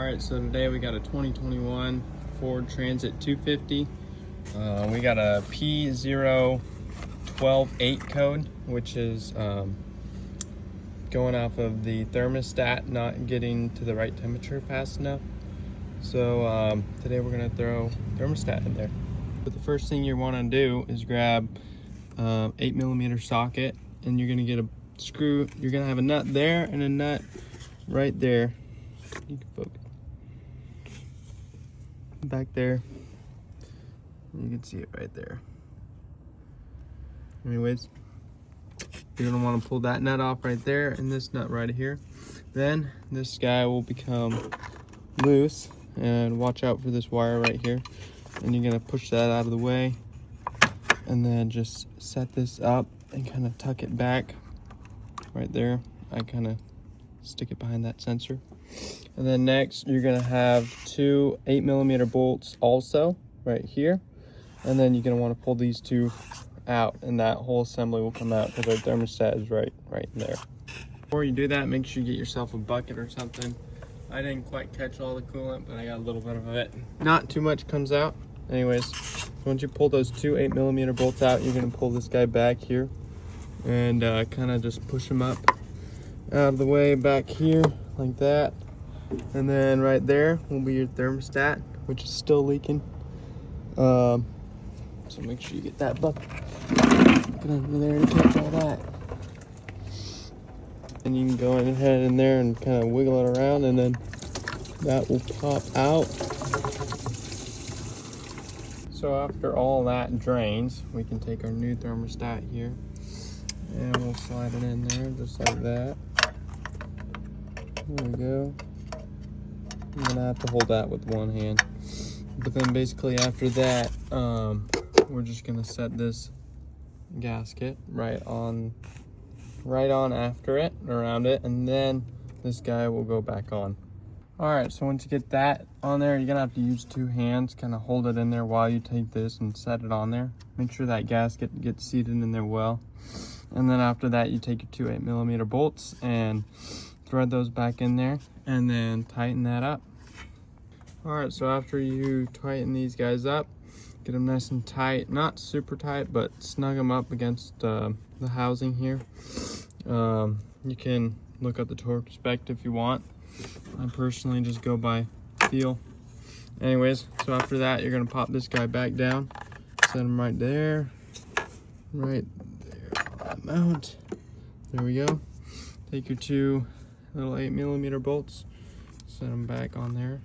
Alright, so today we got a 2021 Ford Transit 250. We got a p0128 code, which is going off of the thermostat not getting to the right temperature fast enough. So today we're going to throw thermostat in there. But the first thing you want to do is grab 8mm socket, and you're going to get a screw. You're going to have a nut there and a nut right there. You can focus back there. You can see it right there. Anyways, you're gonna want to pull that nut off right there and this nut right here. Then this guy will become loose, and watch out for this wire right here. And you're gonna push that out of the way, and then just set this up and kind of tuck it back right there. I kind of stick it behind that sensor. And then next you're gonna have two 8mm bolts also right here, and then you're gonna want to pull these two out, and that whole assembly will come out because our thermostat is right in there. Before you do that, make sure you get yourself a bucket or something. I didn't quite catch all the coolant, but I got a little bit of it. Not too much comes out. Anyways, once you pull those two 8mm bolts out, you're gonna pull this guy back here and kind of just push him up out of the way back here like that. And then right there will be your thermostat, which is still leaking. So make sure you get that bucket. Get under there and catch all that. And you can go ahead in there and kind of wiggle it around, and then that will pop out. So after all that drains, we can take our new thermostat here and we'll slide it in there just like that. There we go. I'm gonna have to hold that with one hand. But then basically after that, we're just gonna set this gasket right on after it, around it, and then this guy will go back on. All right, so once you get that on there, you're gonna have to use two hands, kind of hold it in there while you take this and set it on there. Make sure that gasket gets seated in there well. And then after that, you take your two 8mm bolts and thread those back in there, and then tighten that up. All right, so after you tighten these guys up, get them nice and tight, not super tight, but snug them up against the housing here. You can look at the torque spec if you want. I personally just go by feel. Anyways, so after that, you're gonna pop this guy back down, set him right there on that mount. There we go. Take your two little 8mm bolts, set them back on there,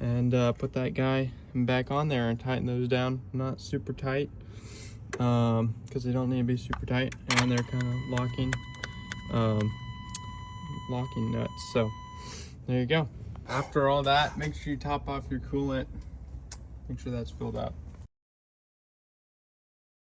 and put that guy back on there and tighten those down, not super tight, because they don't need to be super tight, and they're kind of locking nuts. So there you go. After all that, make sure you top off your coolant, make sure that's filled up.